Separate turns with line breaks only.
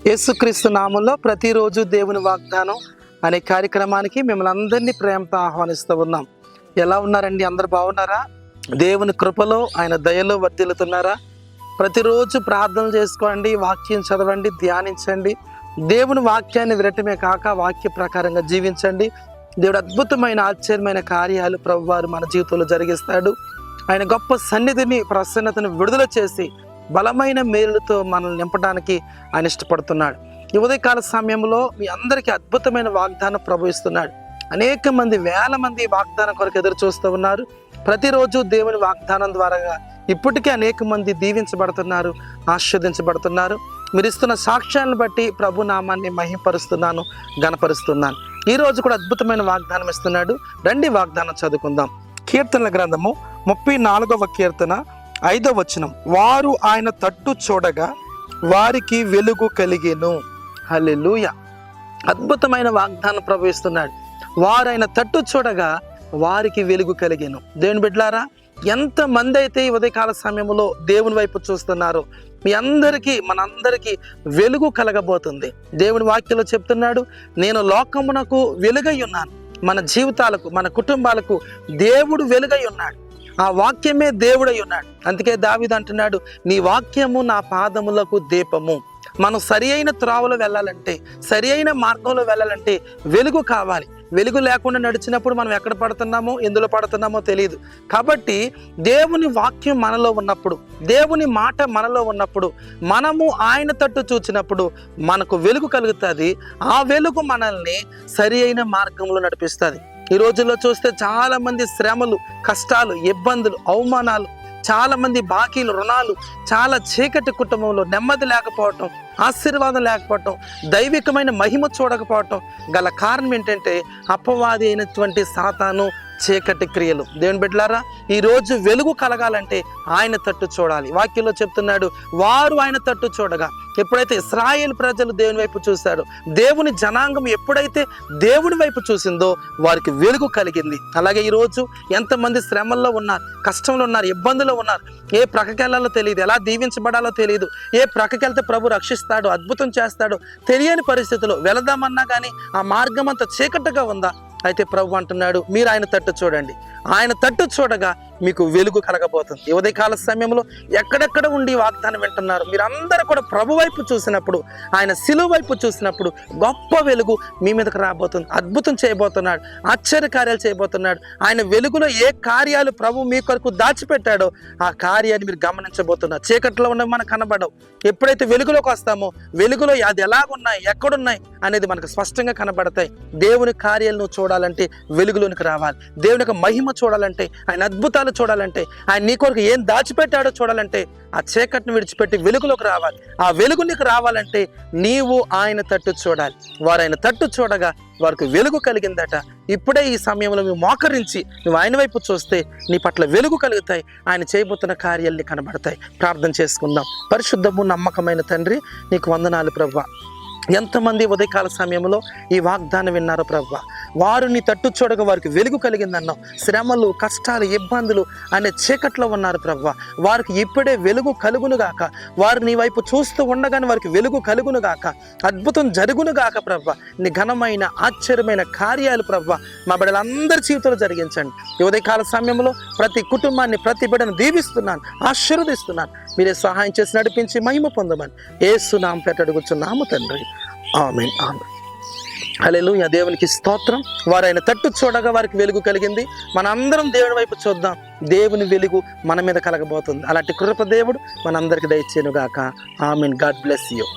యేసుక్రీస్తు నామంలో ప్రతిరోజు దేవుని వాగ్దానం అనే కార్యక్రమానికి మిమ్మల్ని అందరినీ ప్రేమతో ఆహ్వానిస్తూ ఉన్నాం. ఎలా ఉన్నారండి? అందరు బాగున్నారా? దేవుని కృపలో ఆయన దయలో వర్ధిల్లుతున్నారా? ప్రతిరోజు ప్రార్థనలు చేసుకోండి, వాక్యం చదవండి, ధ్యానించండి. దేవుని వాక్యాన్ని వినటమే కాక వాక్య ప్రకారంగా జీవించండి. దేవుడు అద్భుతమైన ఆశ్చర్యమైన కార్యాలు ప్రభువారు మన జీవితంలో జరిగిస్తాడు. ఆయన గొప్ప సన్నిధిని, ప్రసన్నతను విడుదల చేసి బలమైన మేలులతో మనల్ని నింపడానికి ఆయన ఇష్టపడుతున్నాడు. ఈ ఉదయకాల సమయంలో మీ అందరికీ అద్భుతమైన వాగ్దానం ప్రభు ఇస్తున్నాడు. అనేక మంది, వేల మంది వాగ్దానం కొరకు ఎదురు చూస్తూ ఉన్నారు. ప్రతిరోజు దేవుని వాగ్దానం ద్వారా ఇప్పటికే అనేక మంది దీవించబడుతున్నారు, ఆశీర్వదించబడుతున్నారు. మీరు ఇస్తున్న సాక్ష్యాలను బట్టి ప్రభు నామాన్ని మహిమపరుస్తున్నాను, గణపరుస్తున్నాను. ఈరోజు కూడా అద్భుతమైన వాగ్దానం ఇస్తున్నాడు. రండి వాగ్దానం చదువుకుందాం. కీర్తనల గ్రంథము 34వ కీర్తన 5వ వచనం. వారు ఆయన తట్టు చూడగా వారికి వెలుగు కలిగెను. హల్లెలూయా. అద్భుతమైన వాగ్దానం ప్రభు ఇస్తున్నాడు. వారు ఆయన తట్టు చూడగా వారికి వెలుగు కలిగెను. దేవుని బిడ్డలారా, ఎంతమంది అయితే ఈ ఉదయకాల సమయంలో దేవుని వైపు చూస్తున్నారో మీ అందరికీ, మనందరికీ వెలుగు కలగబోతుంది. దేవుని వాక్యంలో చెప్తున్నాడు, నేను లోకమునకు వెలుగై ఉన్నాను. మన జీవితాలకు, మన కుటుంబాలకు దేవుడు వెలుగై ఉన్నాడు. ఆ వాక్యమే దేవుడై ఉన్నాడు. అందుకే దావీదు అంటున్నాడు, నీ వాక్యము నా పాదములకు దీపము. మనం సరి అయిన త్రోవలో వెళ్ళాలంటే, సరి అయిన మార్గంలో వెళ్ళాలంటే వెలుగు కావాలి. వెలుగు లేకుండా నడిచినప్పుడు మనం ఎక్కడ పడుతున్నామో, ఎందులో పడుతున్నామో తెలియదు. కాబట్టి దేవుని వాక్యం మనలో ఉన్నప్పుడు, దేవుని మాట మనలో ఉన్నప్పుడు, మనము ఆయన తట్టు చూచినప్పుడు మనకు వెలుగు కలుగుతుంది. ఆ వెలుగు మనల్ని సరి అయిన మార్గంలో నడిపిస్తుంది. ఈ రోజుల్లో చూస్తే చాలా మంది శ్రమలు, కష్టాలు, ఇబ్బందులు, అవమానాలు, చాలా మంది బాకీలు, రుణాలు, చాలా చీకటి కుటుంబంలో నెమ్మది లేకపోవటం, ఆశీర్వాదం లేకపోవటం, దైవికమైన మహిమ చూడకపోవటం గల కారణం ఏంటంటే అపవాది అయినటువంటి సాతాను చీకటి క్రియలు. దేవుని బిడ్డలారా, ఈరోజు వెలుగు కలగాలంటే ఆయన తట్టు చూడాలి. వాక్యంలో చెప్తున్నాడు, వారు ఆయన తట్టు చూడగా. ఎప్పుడైతే ఇశ్రాయేలు ప్రజలు దేవుని వైపు చూశారో, దేవుని జనాంగం ఎప్పుడైతే దేవుని వైపు చూసిందో వారికి వెలుగు కలిగింది. అలాగే ఈరోజు ఎంతమంది శ్రమల్లో ఉన్నారు, కష్టంలో ఉన్నారు, ఇబ్బందులు ఉన్నారు. ఏ ప్రక్కకెళ్ళాలో తెలియదు, ఎలా దీవించబడాలో తెలియదు, ఏ ప్రక్కకెళ్తే ప్రభు రక్షిస్తాడో, అద్భుతం చేస్తాడో తెలియని పరిస్థితిలో వెళదామన్నా కానీ ఆ మార్గం అంతా చీకటిగా ఉందా? అయితే ప్రభు అంటున్నాడు, మీరు ఆయన తట్టు చూడండి. ఆయన తట్టు చూడగా మీకు వెలుగు కలగబోతుంది. ఈ ఉదయకాల సమయంలో ఎక్కడెక్కడ ఉండి వాగ్దానం వింటున్నారు, మీరందరూ కూడా ప్రభు వైపు చూసినప్పుడు, ఆయన శిలువ వైపు చూసినప్పుడు గొప్ప వెలుగు మీ మీదకి రాబోతుంది. అద్భుతం చేయబోతున్నాడు, ఆశ్చర్య కార్యాలు చేయబోతున్నాడు. ఆయన వెలుగులో ఏ కార్యాలు ప్రభు మీ కొరకు దాచిపెట్టాడో ఆ కార్యాన్ని మీరు గమనించబోతున్నారు. చీకట్లో ఉన్నవి మనకు కనబడవు. ఎప్పుడైతే వెలుగులోకి వస్తామో వెలుగులో అది ఎలాగున్నాయి, ఎక్కడున్నాయి అనేది మనకు స్పష్టంగా కనబడతాయి. దేవుని కార్యాలు నువ్వు చూడాలంటే వెలుగులోనికి రావాలి. దేవుని యొక్క మహిమ చూడాలంటే, ఆయన అద్భుతాలు చూడాలంటే, ఆయన నీ కొరకు ఏం దాచిపెట్టాడో చూడాలంటే ఆ చీకటిని విడిచిపెట్టి వెలుగులోకి రావాలి. ఆ వెలుగు నీకు రావాలంటే నీవు ఆయన తట్టు చూడాలి. వారు ఆయన తట్టు చూడగా వారికి వెలుగు కలిగిందట. ఇప్పుడే ఈ సమయంలో నువ్వు మోకరించి నువ్వు ఆయన వైపు చూస్తే నీ పట్ల వెలుగు కలుగుతాయి. ఆయన చేయబోతున్న కార్యాలు కనబడతాయి. ప్రార్థన చేసుకుందాం. పరిశుద్ధము నమ్మకమైన తండ్రి, నీకు వందనాలు ప్రభువా. ఎంతమంది ఉదయకాల సమయంలో ఈ వాగ్దానం విన్నారో ప్రభువా, వారు నీ తట్టు చూడగా వారికి వెలుగు కలిగిందన్నావు. శ్రమలు, కష్టాలు, ఇబ్బందులు అనే చీకట్లో ఉన్నారు ప్రభువా. వారికి ఇప్పుడే వెలుగు కలుగునుగాక. వారు నీ వైపు చూస్తూ ఉండగానే వారికి వెలుగు కలుగునుగాక. అద్భుతం జరుగునుగాక ప్రభువా. నీ ఘనమైన ఆశ్చర్యమైన కార్యాలు ప్రభువా మా బిడ్డలందరి జీవితంలో జరిగించండి. ఈ ఉదయకాల సమయంలో ప్రతి కుటుంబాన్ని, ప్రతి బిడ్డను దీవిస్తున్నాను, ఆశీర్వదిస్తున్నాను. మీరే సహాయం చేసి నడిపించి మహిమ పొందమని యేసు నామమున పేరిట అడుగుచున్నాము తండ్రి. ఆమేన్, ఆమేన్. హల్లెలూయా. దేవునికి స్తోత్రం. వారు ఆయన తట్టు చూడగా వారికి వెలుగు కలిగింది. మనందరం దేవుని వైపు చూద్దాం. దేవుని వెలుగు మన మీద కలగబోతుంది. అలాంటి కృప దేవుడు మనందరికి దయచేయునుగాక. ఆమేన్. God bless you.